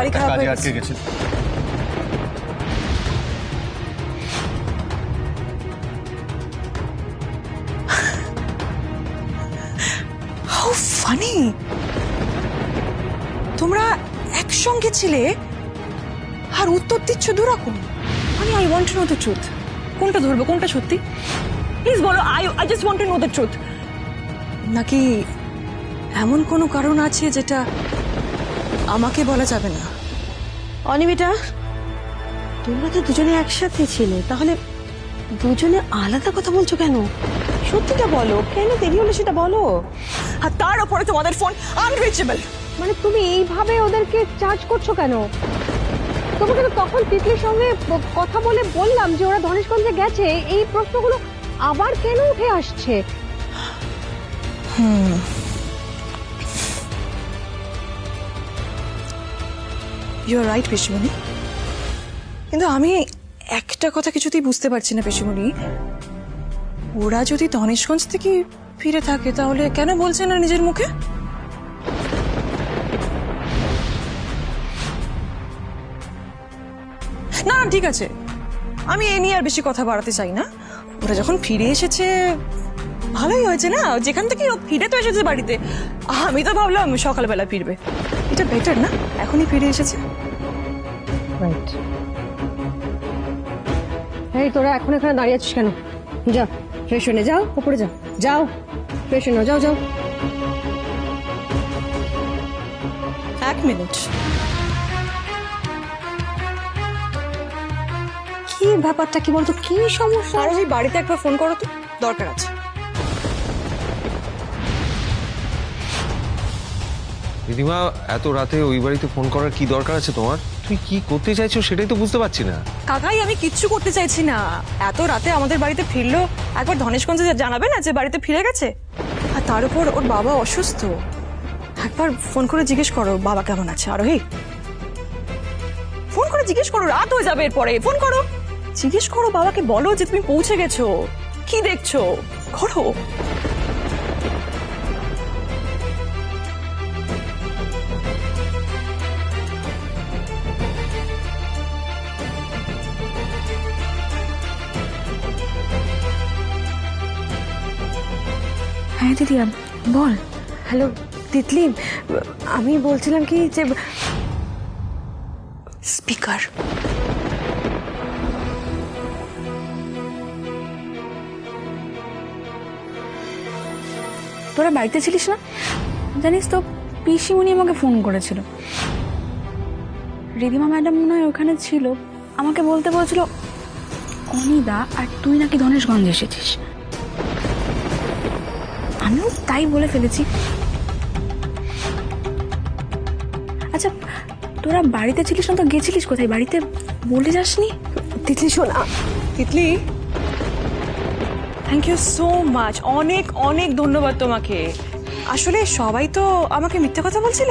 গাড়ি খারাপ হয়ে আটকে গেছে। হাউ ফানি, তোমরা একসঙ্গে ছিলে আর উত্তর দিচ্ছ দুরকম। মানে I want to know the truth. কোনটা ধরবো, কোনটা সত্যি? প্লিজ বলো। I just want to know the truth. নাকি এমন কোনো কারণ আছে যেটা আমাকে বলা যাবে না? অনিমিতা, তোমরা তো দুজনে একসাথে ছিলে, তাহলে দুজনে আলাদা কথা বলছো কেন? সত্যিটা বলো, কেন দেরি হলো সেটা বলো। আর তার উপরে তোমাদের ফোন আনরিচেবল। মানে তুমি এইভাবে ওদেরকে চার্জ করছো কেন? তোমাকে তো তখন তিতলির সঙ্গে কথা বলে বললাম যে ওরা ধনেশগঞ্জে গেছে, এই প্রশ্নগুলো আবার কেন উঠে আসছে? ইউ আর রাইট পিসিমণি, কিন্তু আমি একটা কথা কিছুতেই বুঝতে পারছি না পিসিমণি, ওরা যদি ধনেশগঞ্জ থেকে ফিরে থাকে তাহলে কেন বলছে না নিজের মুখে? না না ঠিক আছে, আমি এ নিয়ে আর বেশি কথা বাড়াতে চাই না। ওরা যখন ফিরে এসেছে ভালোই হয়েছে না, যেখান থেকে ও ফিরে তো এসেছে বাড়িতে। আমি তো ভাবলাম সকালবেলা ফিরবে, এটা বেটার না এখনই ফিরে এসেছে। রাইট। এই তোরা এখন এখানে দাঁড়িয়ে আছিস কেন? যা ফ্রেশ হয়ে যাও, উপরে যাও, যাও ফ্রেশ হয়ে যাও, যাও। এক মিনিট, কি ব্যাপারটা কি বলতো, কি সমস্যা? আর ওই বাড়িতে একবার ফোন করো তো, দরকার আছে। দিদিমা, এত রাতে ওই বাড়িতে ফোন করার কি দরকার আছে তোমার? তুই কি করতে চাইছো সেটাই তো বুঝতে পারছি না। কাকাই আমি কিচ্ছু করতে চাইছি না, এত রাতে আমাদের বাড়িতে ফিরলো, একবার ধনেশগঞ্জে জানাবে না যে বাড়িতে ফিরে গেছে? আর তার উপর ওর বাবা অসুস্থ, একবার ফোন করে জিজ্ঞেস করো বাবা কেমন আছে। আরোহী, ফোন করে জিজ্ঞেস করো, রাত হয়ে যাবে এরপরে, ফোন করো, জিজ্ঞেস করো বাবাকে, বলো যে তুমি পৌঁছে গেছো, কি দেখছো করো। হ্যাঁ দিদি বল। হ্যালো তিতলি, আমি বলছিলাম কি যে স্পিকার। তোরা বাড়িতে ছিলিস না? জানিস তো পিসিমণি আমাকে ফোন করেছিল, রিদিমা ম্যাডাম মনে হয় ওখানে ছিল, আমাকে বলতে বলছিল অনিদা আর তুই নাকি ধনেশগঞ্জে এসেছিস। আমিও তাই বলে ফেলেছি। আচ্ছা তোরা বাড়িতে ছিলিস না তো গেছিলিস কোথায়? বাড়িতে বলে যাসনি? তিতলি শোনা, Titli thank you so much, অনেক অনেক ধন্যবাদ তোমাকে। আসলে সবাই তো আমাকে মিথ্যা কথা বলছিল,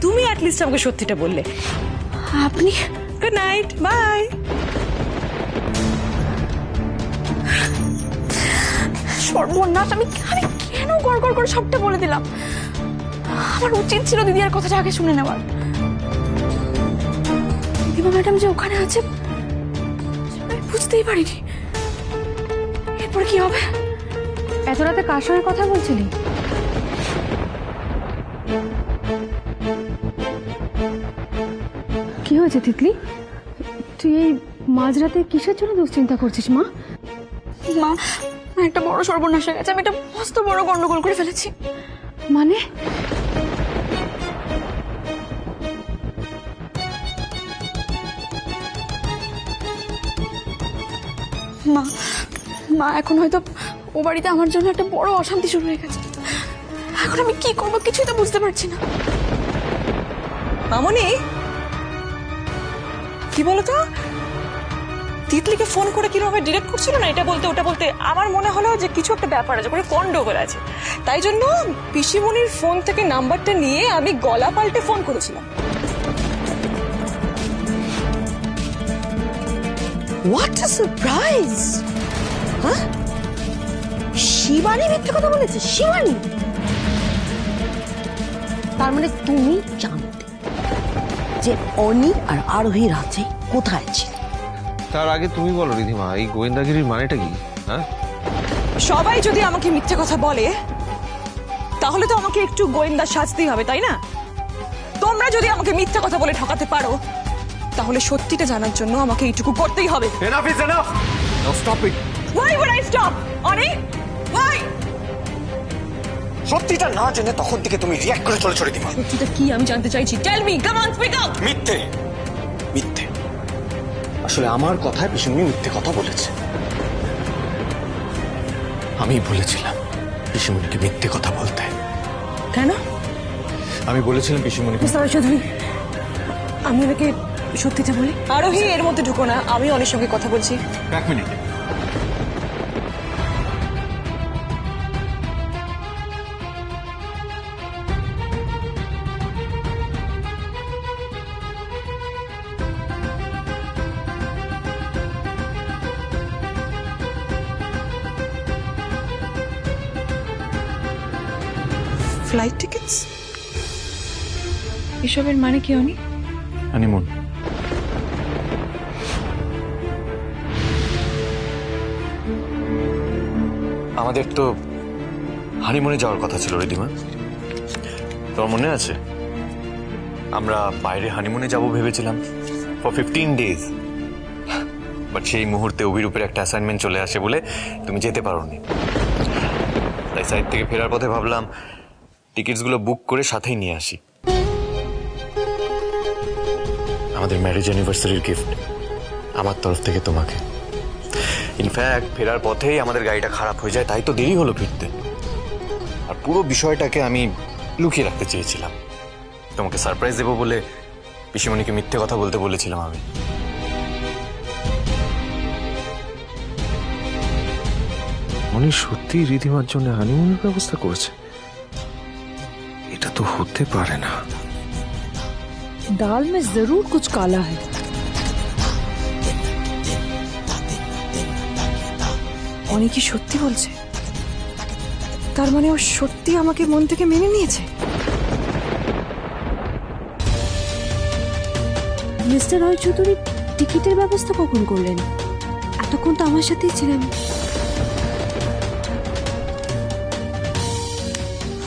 তুমি অ্যাটলিস্ট আমাকে সত্যিটা বললে। আপনি গুড নাইট, বাই। সর্বনাশ, আমি আমি কেন গড় গড় করে সবটা বলে দিলাম? আমার উচিত ছিল দিদি আর কথাটা আগে শুনে নেওয়ার। দিদিমা ম্যাডাম যে ওখানে আছে আমি বুঝতেই পারিনি। এরপর কি হবে? এত রাতে কার সঙ্গে কথা বলছিলি? কি হয়েছে তিতলি, তুই এই মাঝরাতে কিসের জন্য দুশ্চিন্তা করছিস? মা মা, একটা বড় সর্বনাশ হয়ে গেছে, আমি একটা মস্ত বড় গন্ডগোল করে ফেলেছি। মানে? মা মা এখন হয়তো ও বাড়িতে আমার জন্য একটা বড় অশান্তি শুরু হয়ে গেছে। এখন আমি কি করবো কিছুই তো বুঝতে পারছি না। মামনি, কি বলতো, তিতলিকে ফোন করে কিভাবে ডিরেক্ট করছিল না, এটা বলতে ওটা বলতে, আমার মনে হলো যে কিছু একটা ব্যাপার আছে, কোনো গন্ডগোল আছে। তাই জন্য পিসিমণির ফোন থেকে নাম্বারটা নিয়ে আমি গলা পাল্টে ফোন করেছিলাম। What a surprise! হ্যাঁ, শিবানী মিথ্যে কথা বলেছে? শিবানী? তার মানে তুমি জানতে? যে অনি আর আরোহী রাত্রে কোথায় ছিল। তার আগে তুমি বলো রিধিমা, এই গোয়েন্দাগিরির মানেটা কি? হ্যাঁ, সবাই যদি আমাকে মিথ্যে কথা বলে তাহলে তো আমাকে একটু গোয়েন্দা সাজতেই হবে, তাই না? তোমরা যদি আমাকে মিথ্যে কথা বলে ঠকাতে পারো তাহলে সত্যিটা জানার জন্য আমাকে এইটুকু করতেই হবে। Enough is enough. Now stop it. Why would I stop? Oni, why? সত্যিটা না জেনে তখন থেকে তুমি রিঅ্যাক্ট করে চলেছো রিধিমা। সত্যিটা কি আমি জানতে চাইছি। Tell me, come on, speak out. মিথ্যে, মিথ্যে। আসলে আমার কথায় পিসুমনি মিথ্যে কথা বলেছে। আমি বলেছিলাম পিসুমনিকে মিথ্যে কথা বলতে। কেন? আমি বলেছিলাম পিসুমনিকে। মিস্টার চৌধুরী, আমি ওনাকে সত্যিটা বলি। আরোহী, এর মধ্যে ঢুকো না, আমি অনেক সঙ্গে কথা বলছি। এক মিনিট। ফ্লাইট টিকেটস, এসবের মানে কি অনি? হানিমুন। আমাদের তো হানিমুনে যাওয়ার কথা ছিল রিধিমা, তোমার মনে আছে? আমরা বাইরে হানিমুনে যাব ভেবেছিলাম ফর 15 days, বাট সেই মুহূর্তে অভিরূপের একটা অ্যাসাইনমেন্ট চলে আসে বলে তুমি যেতে পারোনি। তাই সাইড থেকে ফেরার পথে ভাবলাম টিকিটসগুলো বুক করে সাথেই নিয়ে আসি। আমাদের ম্যারেজ অ্যানিভার্সারির গিফট আমার তরফ থেকে তোমাকে। ইনফ্যাক্ট ফেরার পথেই আমাদের গাড়িটা খারাপ হয়ে যায়, তাই তো দেরি হলো ফিরতে। আর পুরো বিষয়টাকে আমি লুকিয়ে রাখতে চেয়েছিলাম। তোমাকে সারপ্রাইজ দেবো বলে পিসিমণিকে মিথ্যে কথা বলতে বলেছিলাম আমি। মনি সত্যি রিধিমার জন্য হানিমুনের ব্যবস্থা করেছে? এটা তো হতে পারে না। दाल में जरूर कुछ काला है। অনি কি সত্যি বলছে? তার মানে ও সত্যি আমাকে মন থেকে মেনে নিয়েছে। মিস্টার রয় চৌধুরী টিকিটের ব্যবস্থা কখন করলেন? এতক্ষণ তো আমার সাথেই ছিলেন।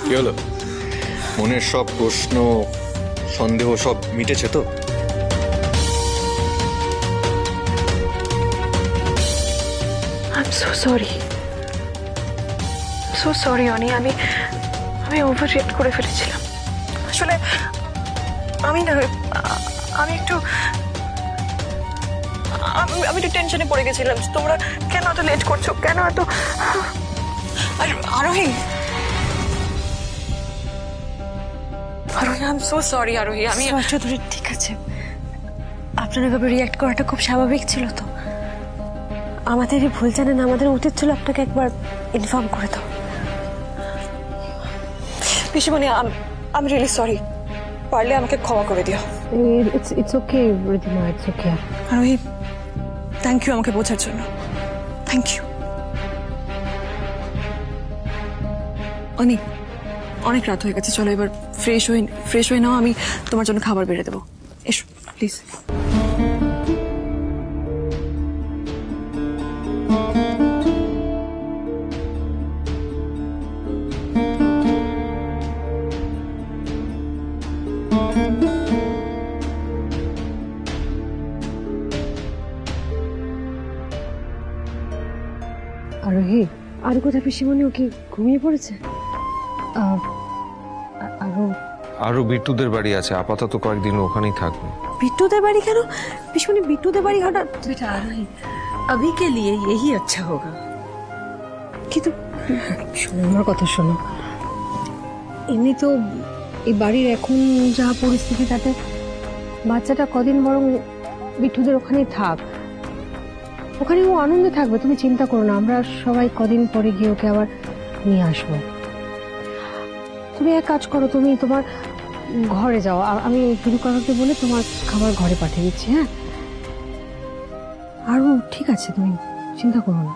কি হলো? মনের সব প্রশ্ন সন্দেহ সব মিটেছে তো? আই এম সো সরি অনি, আমি ওভার রিয়েক্ট করে ফেলেছিলাম। আসলে আমি একটু টেনশনে পড়ে গেছিলাম। তোমরা কেন এত লেট করছো, কেন এত? আরোহী, আই এম সো সরি আরোহী। আমি চৌধুরী ঠিক আছে, আপনার এভাবে রিয়াক্ট করাটা খুব স্বাভাবিক ছিল তো। আমাদেরই ভুল, জানেন, আমাদের উচিত ছিল আপনাকে একবার ইনফর্ম করে দাও। পিসিমণি, আমি রিয়েলি সরি। পারলে আমাকে ক্ষমা করে দিও। It's okay Ridhima, it's okay. Arohi, thank you আমাকে বোঝার জন্য। Thank you. অনেক অনেক রাত হয়ে গেছে, চলো এবার ফ্রেশ হয়ে নাও। আমি তোমার জন্য খাবার বেড়ে দেবো। এসো প্লিজ। আরোহী, আর কোথায় পিসিমণি? ও কি ঘুমিয়ে পড়েছে? আরো বিট্টুদের বাড়ি আছে, আপাতত কয়েকদিন ওখানেই থাকবে। বিট্টুদের বাড়ি কেন? পিসিমণি বিট্টুদের বাড়ি হঠাৎ? बेटा आरोही, अभी के लिए यही अच्छा होगा। কিন্তু শোনো, আমার কথা শোনো। এমনি তো এই বাড়ির এখন যা পরিস্থিতি, তাতে বাচ্চাটা কদিন বরং বিট্টুদের ওখানেই থাক। ওখানে ও আনন্দে থাকবে, তুমি চিন্তা করো না। আমরা সবাই কদিন পরে গিয়ে ওকে আবার নিয়ে আসবো। তুমি এক কাজ করো, তুমি তোমার ঘরে যাও। আমি হিরু কাকাকে বলে তোমার খাবার ঘরে পাঠিয়ে দিচ্ছি। হ্যাঁ, আর ও ঠিক আছে, তুমি চিন্তা করো না।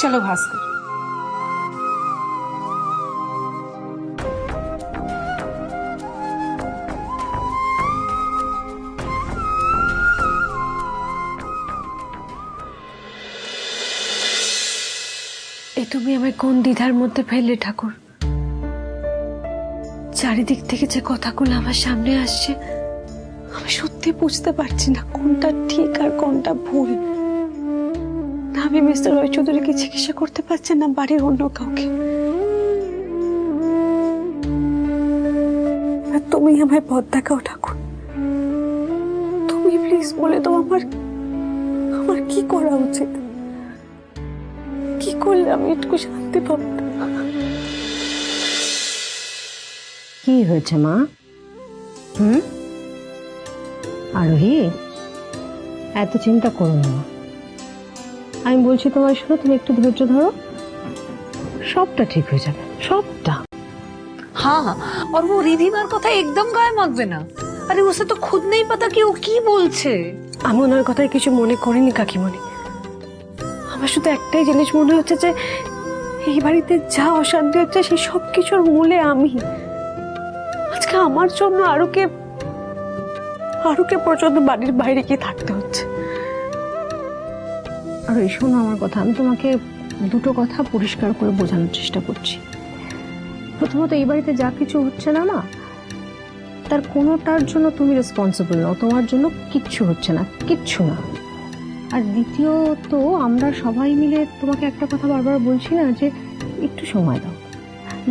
चलो भास्कर। এ তুমি আমায় কোন দ্বিধার মধ্যে ফেললে ঠাকুর? চারিদিক থেকে যে কথাগুলো আমার সামনে আসছে, আমি সত্যি বুঝতে পারছি না কোনটা ঠিক আর কোনটা ভুল। না আমি মিস্টার রয় চৌধুরীকে চিকিৎসা করতে পারছি, না বাড়ির অন্য কাউকে। আর তুমি আমায় পথ দেখাও ঠাকুর। তুমি প্লিজ বলে দাও আমার কি করা উচিত, কি করলে আমি একটু শান্তি পাবো। কি হয়েছে মা? আরোহী, এত চিন্তা করো না। আমি বলছি তোমার, শোনো, তুমি একটু ধৈর্য ধরো, সবটা ঠিক হয়ে যাবে, সবটা। हाँ और वो रिधिमार কথা একদম গায়ে মাখবে না। আরে उसे तो खुद नहीं पता कि वो কি বলছে। আমি ওনার কথায় কিছু মনে করিনি কাকিমণি। আমার শুধু একটাই জিনিস মনে হচ্ছে যে এই বাড়িতে যা অশান্তি হচ্ছে সেই সব কিছুর মূলে আমি। আজকে আমার জন্য আরুকে পর্যন্ত বাড়ির বাইরে গিয়ে থাকতে হচ্ছে। আর এই শোনো আমার কথা, আমি তোমাকে দুটো কথা পরিষ্কার করে বোঝানোর চেষ্টা করছি। প্রথমত, এই বাড়িতে যা কিছু হচ্ছে না না, তার কোনোটার জন্য তুমি রেসপন্সিবল নও, তোমার জন্য কিচ্ছু হচ্ছে না, কিচ্ছু না। আর দ্বিতীয়ত, আমরা সবাই মিলে তোমাকে একটা কথা বারবার বলছি না যে একটু সময় দাও,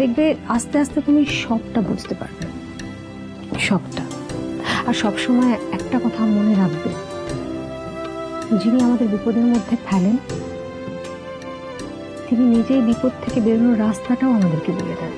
দেখবে আস্তে আস্তে তুমি সবটা বুঝতে পারবে, সবটা। আর সবসময় একটা কথা মনে রাখবে, যিনি আমাদের বিপদের মধ্যে ফেলেন তিনি নিজেই বিপদ থেকে বেরোনোর রাস্তাটাও আমাদেরকে বলে দেন।